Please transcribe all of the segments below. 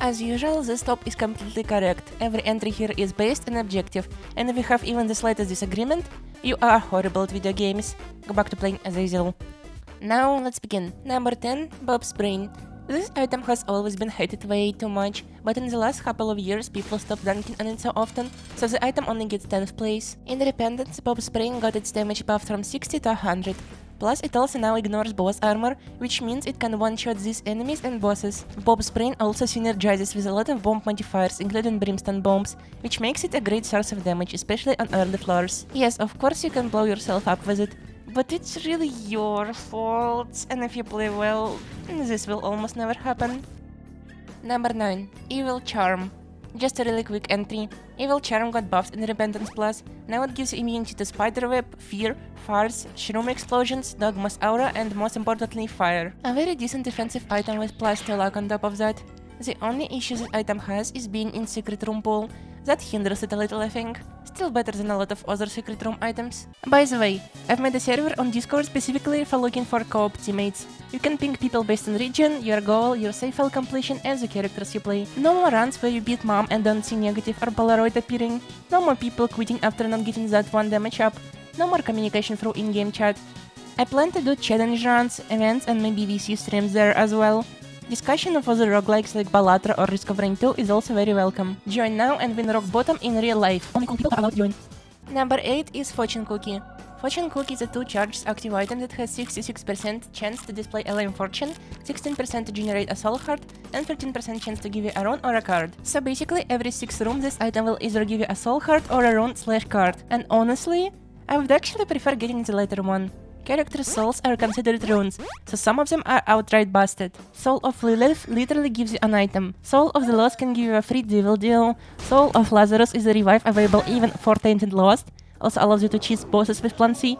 As usual, this top is completely correct. Every entry here is based on objective, and if you have even the slightest disagreement, you are horrible at video games. Go back to playing Azazel. Now let's begin. Number 10, Bobspring. This item has always been hated way too much, but in the last couple of years people stopped dunking on it so often, so the item only gets 10th place. In Independence, Bobspring got its damage buffed from 60 to 100. Plus, it also now ignores boss armor, which means it can one-shot these enemies and bosses. Bobspring also synergizes with a lot of bomb modifiers, including brimstone bombs, which makes it a great source of damage, especially on early floors. Yes, of course you can blow yourself up with it, but it's really your fault, and if you play well, this will almost never happen. Number 9. Evil Charm. Just a really quick entry. Evil Charm got buffed in Repentance Plus. Now it gives you immunity to Spiderweb, Fear, Farts, Shroom Explosions, Dogma's Aura, and most importantly, Fire. A very decent defensive item with plus 2 luck on top of that. The only issue this item has is being in Secret Room pool. That hinders it a little, I think. Still better than a lot of other Secret Room items. By the way, I've made a server on Discord specifically for looking for co-op teammates. You can ping people based on region, your goal, your save file completion, and the characters you play. No more runs where you beat mom and don't see negative or Polaroid appearing. No more people quitting after not getting that one damage up. No more communication through in-game chat. I plan to do challenge runs, events, and maybe VC streams there as well. Discussion of other roguelikes like Balatro or Risk of Rain 2 is also very welcome. Join now and win rock bottom in real life. Only cool people are allowed to join. Number 8 is Fortune Cookie. Fortune Cookie is a 2 charged active item that has 66% chance to display a lame fortune, 16% to generate a soul heart, and 13% chance to give you a rune or a card. So basically every 6 rooms this item will either give you a soul heart or a rune/card. And honestly, I would actually prefer getting the latter one. Character souls are considered runes, so some of them are outright busted. Soul of Lilith literally gives you an item. Soul of the Lost can give you a free devil deal. Soul of Lazarus is a revive available even for Tainted Lost. Also allows you to cheese bosses with Plan C.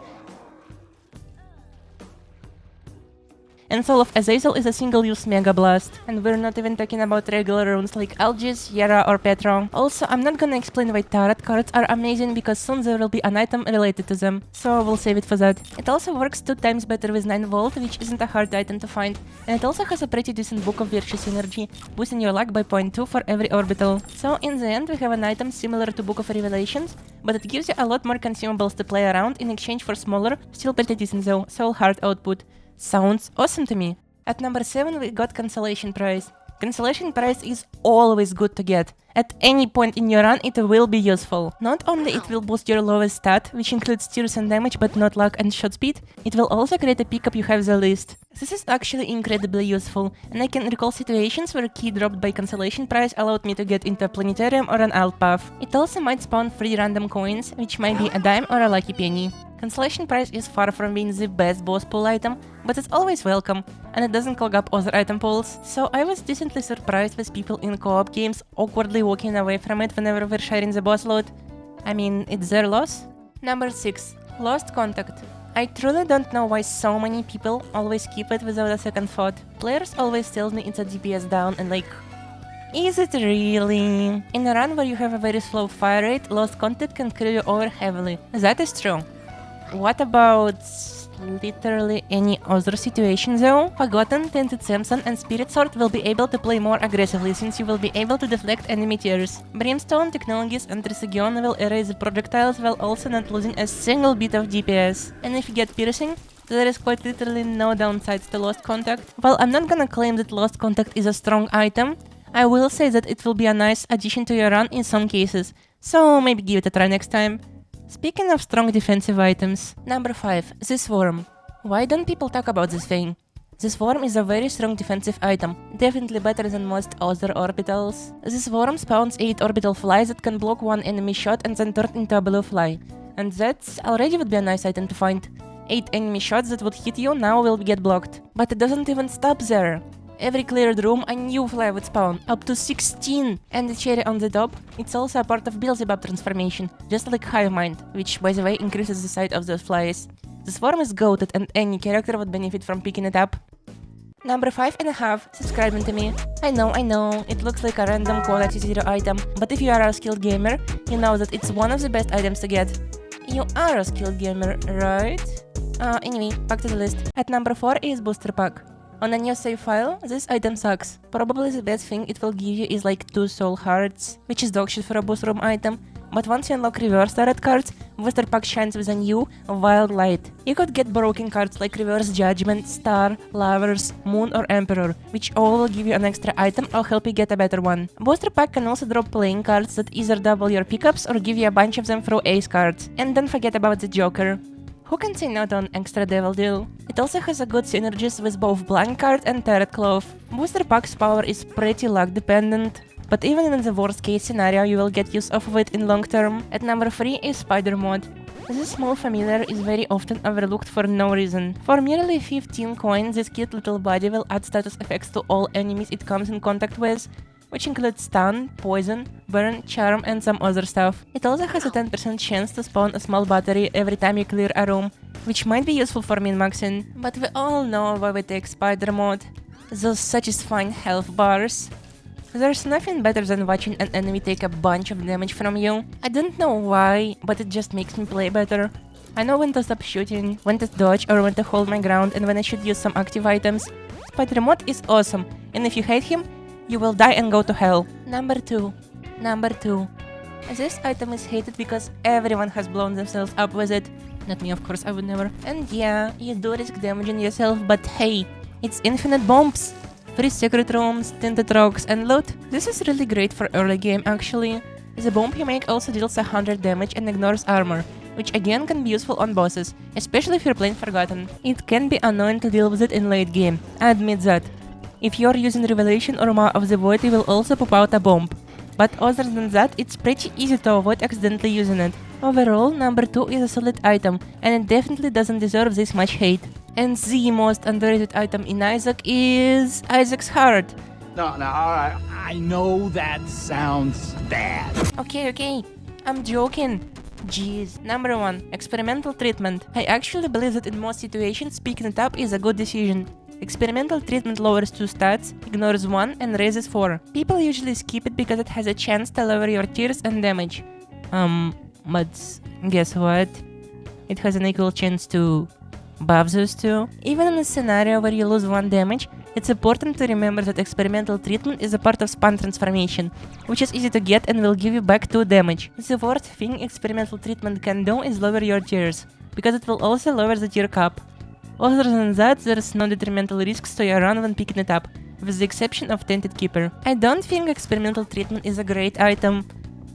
And Soul of Azazel is a single-use Mega Blast. And we're not even talking about regular runes like Algis, Yara, or Petra. Also, I'm not gonna explain why tarot cards are amazing because soon there will be an item related to them, so we'll save it for that. It also works 2 times better with 9 Volt, which isn't a hard item to find. And it also has a pretty decent Book of Virtues synergy, boosting your luck by 0.2 for every orbital. So in the end, we have an item similar to Book of Revelations, but it gives you a lot more consumables to play around in exchange for smaller, still pretty decent though, Soul Heart output. Sounds awesome to me. At number 7 we got Consolation Prize. Consolation Prize is always good to get. At any point in your run it will be useful. Not only it will boost your lowest stat, which includes tears and damage but not luck and shot speed, it will also create a pickup you have the least. This is actually incredibly useful, and I can recall situations where a key dropped by Consolation Prize allowed me to get into a planetarium or an alt path. It also might spawn free random coins, which might be a dime or a lucky penny. Consolation Prize is far from being the best boss pool item, but it's always welcome, and it doesn't clog up other item pools, so I was decently surprised with people in co-op games awkwardly walking away from it whenever we're sharing the boss loot. I mean, it's their loss. Number 6. Lost Contact. I truly don't know why so many people always keep it without a second thought. Players always tell me it's a DPS down and like, is it really? In a run where you have a very slow fire rate, Lost Contact can carry you over heavily. That is true. What about literally any other situation though? Forgotten, Tainted Samson, and Spirit Sword will be able to play more aggressively since you will be able to deflect enemy tears. Brimstone, Technologies, and Trisagion will erase the projectiles while also not losing a single bit of DPS. And if you get Piercing, there is quite literally no downsides to Lost Contact. While I'm not gonna claim that Lost Contact is a strong item, I will say that it will be a nice addition to your run in some cases, so maybe give it a try next time. Speaking of strong defensive items, number 5, the Swarm. Why don't people talk about this thing? The Swarm is a very strong defensive item, definitely better than most other orbitals. The Swarm spawns 8 orbital flies that can block one enemy shot and then turn into a blue fly. And that already would be a nice item to find. 8 enemy shots that would hit you now will get blocked. But it doesn't even stop there. Every cleared room, a new fly would spawn, up to 16! And the cherry on the top, it's also a part of Beelzebub transformation, just like Hive Mind, which, by the way, increases the size of those flies. The Swarm is goated and any character would benefit from picking it up. Number 5.5, subscribing to me. I know, it looks like a random quality 0 item, but if you are a skilled gamer, you know that it's one of the best items to get. You are a skilled gamer, right? Anyway, back to the list. At number 4 is Booster Pack. On a new save file, this item sucks. Probably the best thing it will give you is like 2 soul hearts, which is dogshit for a boost room item. But once you unlock reverse tarot cards, booster pack shines with a new, wild light. You could get broken cards like Reverse Judgment, Star, Lovers, Moon or Emperor, which all will give you an extra item or help you get a better one. Booster pack can also drop playing cards that either double your pickups or give you a bunch of them through ace cards. And don't forget about the Joker. Who can say no to an extra devil deal? It also has a good synergies with both blank card and tarot cloth. Booster pack's power is pretty luck dependent, but even in the worst case scenario you will get use of it in long term. At number 3 is Spider Mod. This small familiar is very often overlooked for no reason. For merely 15 coins, this cute little body will add status effects to all enemies it comes in contact with, which includes stun, poison, burn, charm and some other stuff. It also has a 10% chance to spawn a small battery every time you clear a room, which might be useful for min-maxing. But we all know why we take Spider Mod. Those satisfying health bars. There's nothing better than watching an enemy take a bunch of damage from you. I don't know why, but it just makes me play better. I know when to stop shooting, when to dodge or when to hold my ground and when I should use some active items. Spider Mod is awesome, and if you hate him, you will die and go to hell. Number 2. This item is hated because everyone has blown themselves up with it. Not me, of course, I would never. And yeah, you do risk damaging yourself, but hey, it's infinite bombs! Free secret rooms, tinted rocks, and loot. This is really great for early game actually. The bomb you make also deals 100 damage and ignores armor, which again can be useful on bosses, especially if you're playing Forgotten. It can be annoying to deal with it in late game, I admit that. If you're using Revelation or Maw of the Void, you will also pop out a bomb. But other than that, it's pretty easy to avoid accidentally using it. Overall, number 2 is a solid item, and it definitely doesn't deserve this much hate. And the most underrated item in Isaac is Isaac's heart. No, alright. I know that sounds bad. Okay, I'm joking. Jeez. Number 1, experimental treatment. I actually believe that in most situations, picking it up is a good decision. Experimental treatment lowers 2 stats, ignores 1 and raises 4. People usually skip it because it has a chance to lower your tears and damage. But guess what? It has an equal chance to buff those 2. Even in a scenario where you lose 1 damage, it's important to remember that experimental treatment is a part of spawn transformation, which is easy to get and will give you back 2 damage. The worst thing experimental treatment can do is lower your tears, because it will also lower the tear cap. Other than that, there's no detrimental risks to your run when picking it up, with the exception of Tainted Keeper. I don't think experimental treatment is a great item,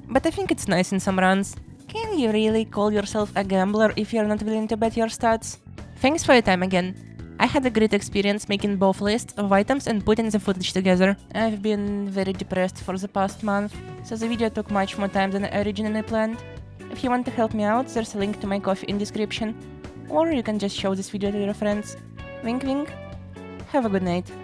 but I think it's nice in some runs. Can you really call yourself a gambler if you're not willing to bet your stats? Thanks for your time again. I had a great experience making both lists of items and putting the footage together. I've been very depressed for the past month, so the video took much more time than I originally planned. If you want to help me out, there's a link to my coffee in description. Or you can just show this video to your friends. Wink wink. Have a good night.